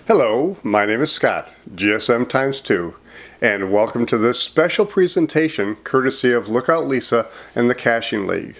Hello, my name is Scott, GSM times 2, and welcome to this special presentation courtesy of Lookout Lisa and the Caching League.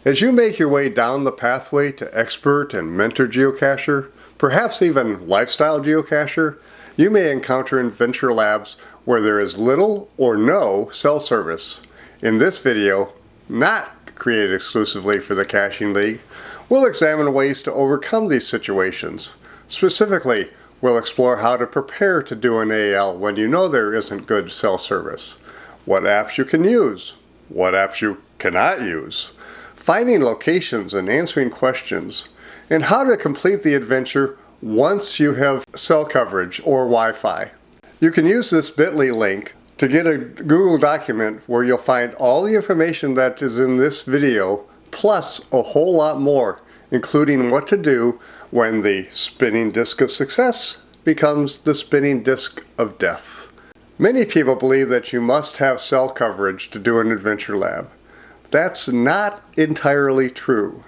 As you make your way down the pathway to expert and mentor geocacher, perhaps even lifestyle geocacher, you may encounter adventure labs where there is little or no cell service. In this video, not created exclusively for the Caching League, we'll examine ways to overcome these situations. Specifically, we'll explore how to prepare to do an AL when you know there isn't good cell service, what apps you can use, what apps you cannot use, finding locations and answering questions, and how to complete the adventure once you have cell coverage or Wi-Fi. You can use this bit.ly link to get a Google document where you'll find all the information that is in this video, plus a whole lot more, including what to do when the spinning disk of success becomes the spinning disk of death. Many people believe that you must have cell coverage to do an adventure lab. That's not entirely true.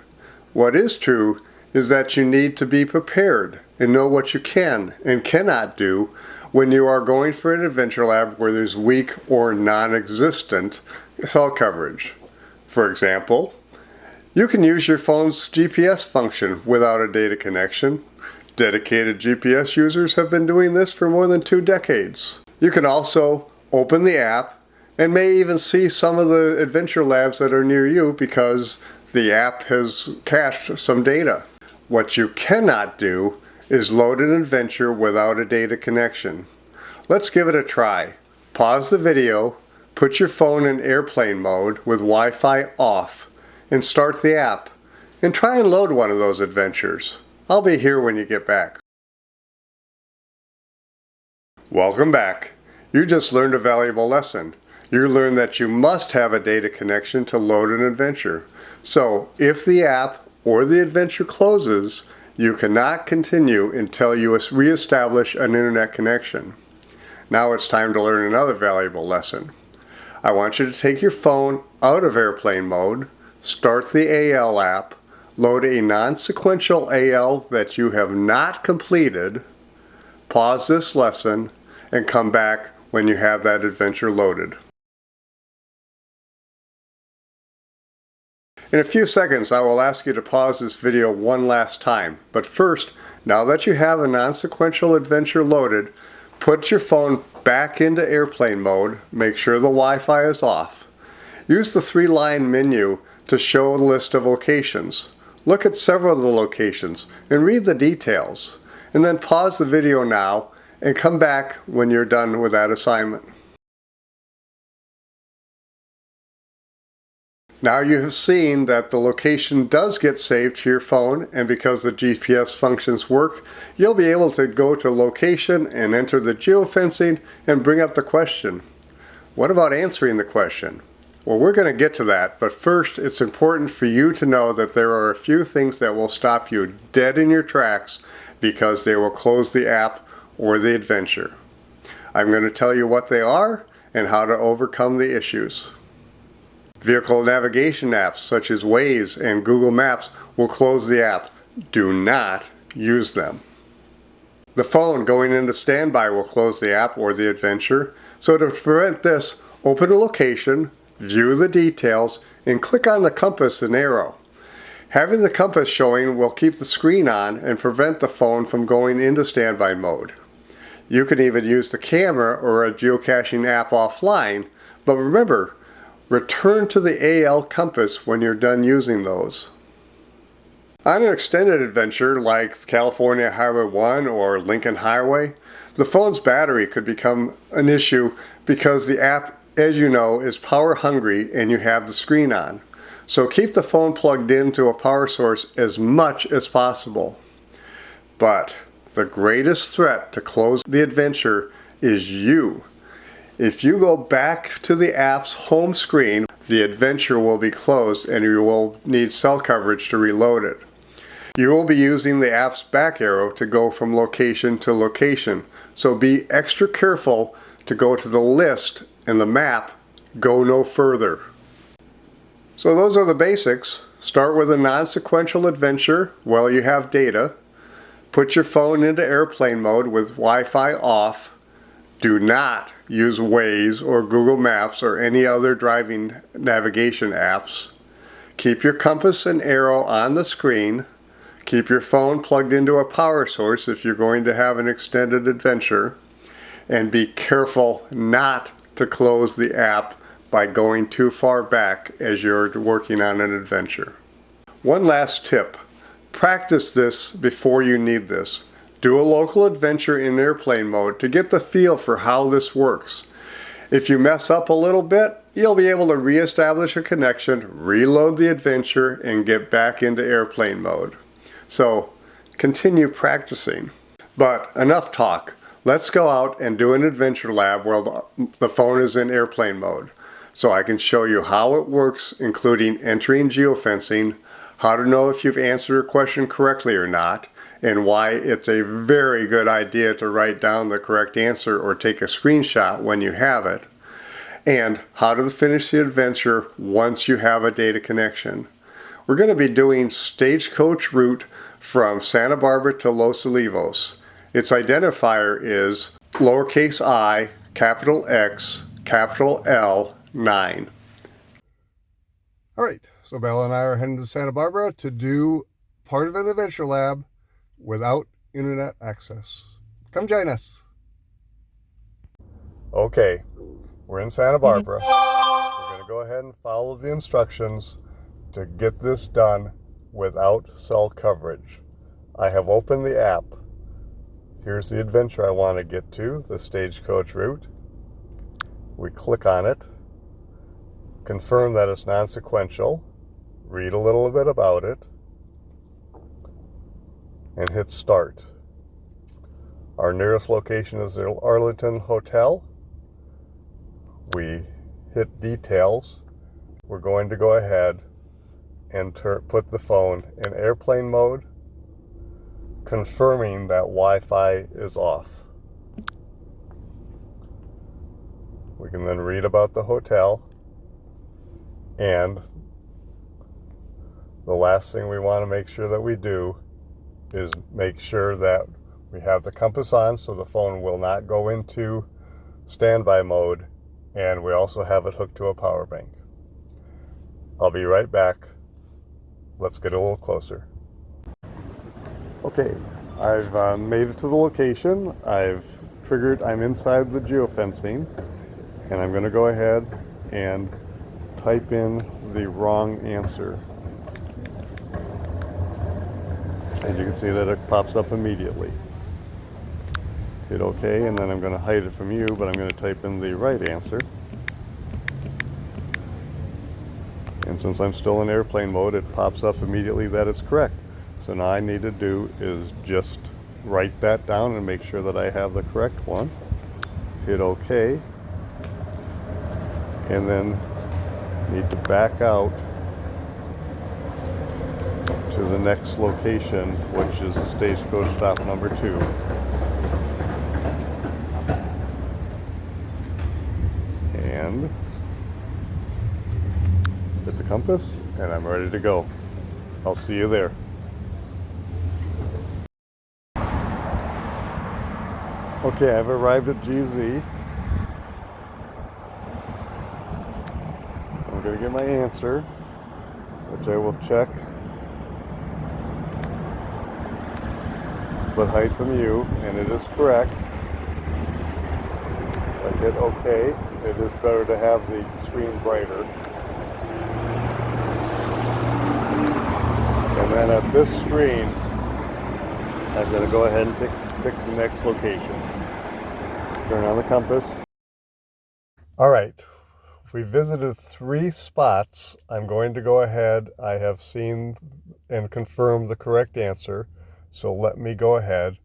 What is true is that you need to be prepared and know what you can and cannot do when you are going for an adventure lab where there's weak or non-existent cell coverage. For example, you can use your phone's GPS function without a data connection. Dedicated GPS users have been doing this for more than 2 decades. You can also open the app and may even see some of the adventure labs that are near you because the app has cached some data. What you cannot do is load an adventure without a data connection. Let's give it a try. Pause the video, put your phone in airplane mode with Wi-Fi off, and start the app, and try and load one of those adventures. I'll be here when you get back. Welcome back. You just learned a valuable lesson. You learned that you must have a data connection to load an adventure. So if the app or the adventure closes, you cannot continue until you reestablish an internet connection. Now it's time to learn another valuable lesson. I want you to take your phone out of airplane mode, start the AL app, load a non-sequential AL that you have not completed, pause this lesson, and come back when you have that adventure loaded. In a few seconds, I will ask you to pause this video one last time. But first, now that you have a non-sequential adventure loaded, put your phone back into airplane mode, make sure the Wi-Fi is off. Use the 3-line menu to show a list of locations. Look at several of the locations and read the details. And then pause the video now and come back when you're done with that assignment. Now you have seen that the location does get saved to your phone, and because the GPS functions work, you'll be able to go to location and enter the geofencing and bring up the question. What about answering the question? Well, we're going to get to that, but first it's important for you to know that there are a few things that will stop you dead in your tracks because they will close the app or the adventure. I'm going to tell you what they are and how to overcome the issues. Vehicle navigation apps such as Waze and Google Maps will close the app. Do not use them. The phone going into standby will close the app or the adventure. So to prevent this, open a location, view the details, and click on the compass and arrow. Having the compass showing will keep the screen on and prevent the phone from going into standby mode. You can even use the camera or a geocaching app offline, but remember, return to the AL compass when you're done using those. On an extended adventure like California Highway 1 or Lincoln Highway, the phone's battery could become an issue because the app, as you know, is power hungry and you have the screen on. So keep the phone plugged into a power source as much as possible. But the greatest threat to close the adventure is you. If you go back to the app's home screen, the adventure will be closed and you will need cell coverage to reload it. You will be using the app's back arrow to go from location to location, so be extra careful to go to the list and the map, go no further. So those are the basics. Start with a non-sequential adventure while you have data. Put your phone into airplane mode with Wi-Fi off. Do not use Waze or Google Maps or any other driving navigation apps. Keep your compass and arrow on the screen. Keep your phone plugged into a power source if you're going to have an extended adventure. And be careful not to close the app by going too far back as you're working on an adventure. One last tip. Practice this before you need this. Do a local adventure in airplane mode to get the feel for how this works. If you mess up a little bit, you'll be able to reestablish a connection, reload the adventure, and get back into airplane mode. So, continue practicing. But enough talk. Let's go out and do an adventure lab where the phone is in airplane mode, so I can show you how it works, including entering geofencing, how to know if you've answered a question correctly or not, and why it's a very good idea to write down the correct answer or take a screenshot when you have it, and how to finish the adventure once you have a data connection. We're going to be doing stagecoach route from Santa Barbara to Los Olivos. Its identifier is lowercase I, capital X, capital L, 9. All right, so Bella and I are heading to Santa Barbara to do part of an adventure lab without internet access. Come join us. Okay, we're in Santa Barbara. We're going to go ahead and follow the instructions to get this done without cell coverage. I have opened the app. Here's the adventure I want to get to, the stagecoach route. We click on it, confirm that it's non-sequential, read a little bit about it, and hit start. Our nearest location is the Arlington Hotel. We hit details. We're going to go ahead and put the phone in airplane mode, confirming that Wi-Fi is off. We can then read about the hotel, and the last thing we want to make sure that we do is make sure that we have the compass on so the phone will not go into standby mode, and we also have it hooked to a power bank. I'll be right back. Let's get a little closer. Okay, I've made it to the location. I'm inside the geofencing, and I'm going to go ahead and type in the wrong answer. And you can see that it pops up immediately. Hit OK, and then I'm going to hide it from you, but I'm going to type in the right answer. And since I'm still in airplane mode, it pops up immediately that it's correct. So now all I need to do is just write that down and make sure that I have the correct one. Hit OK. And then need to back out to the next location, which is stagecoach stop number 2. And hit the compass, and I'm ready to go. I'll see you there. Okay, I've arrived at GZ. I'm going to get my answer, which I will check, but hide from you, and it is correct. If I hit OK, it is better to have the screen brighter. And then at this screen, I'm going to go ahead and pick the next location. Turn on the compass. All right, we visited 3 spots. I'm going to go ahead. I have seen and confirmed the correct answer. So let me go ahead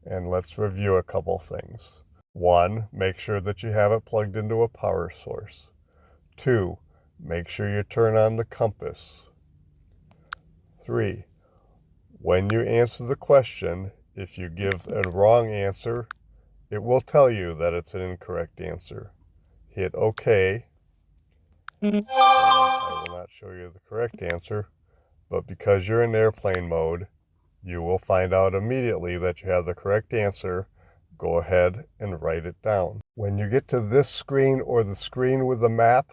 and let's review a couple things. 1, make sure that you have it plugged into a power source. 2, make sure you turn on the compass. 3, when you answer the question, if you give a wrong answer, it will tell you that it's an incorrect answer. Hit OK. And I will not show you the correct answer, but because you're in airplane mode, You will find out immediately that you have the correct answer. Go ahead and write it down. When you get to this screen or the screen with the map,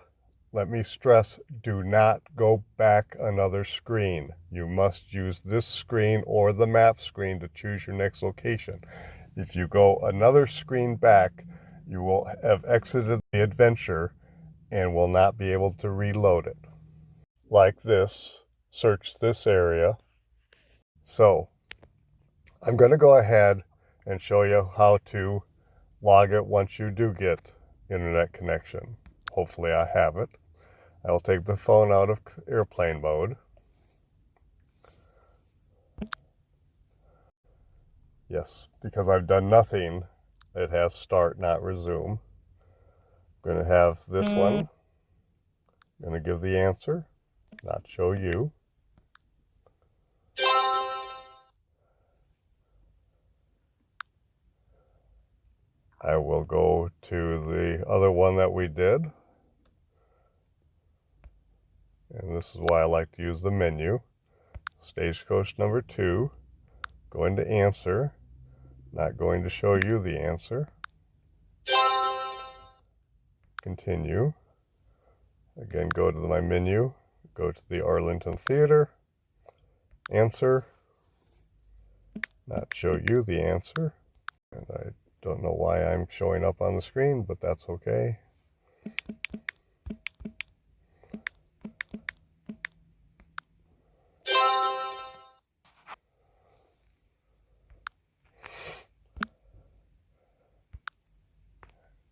let me stress, do not go back another screen. You must use this screen or the map screen to choose your next location. If you go another screen back, you will have exited the adventure and will not be able to reload it. Like this, search this area. So I'm going to go ahead and show you how to log it once you do get internet connection. Hopefully I have it. I will take the phone out of airplane mode. Yes, because I've done nothing, it has start, not resume. I'm going to have this one. I'm going to give the answer, not show you. I will go to the other one that we did. And this is why I like to use the menu. Stagecoach number 2. Go into answer. Not going to show you the answer. Continue. Again, go to my menu. Go to the Arlington Theater. Answer. Not show you the answer. And I don't know why I'm showing up on the screen, but that's okay.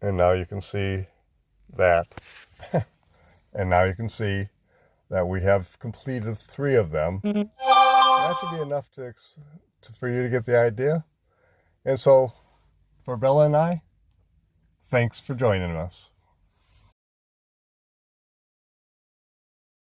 And now you can see that. And now you can see that we have completed 3 of them. That should be enough for you to get the idea. And so, for Bella and I, thanks for joining us.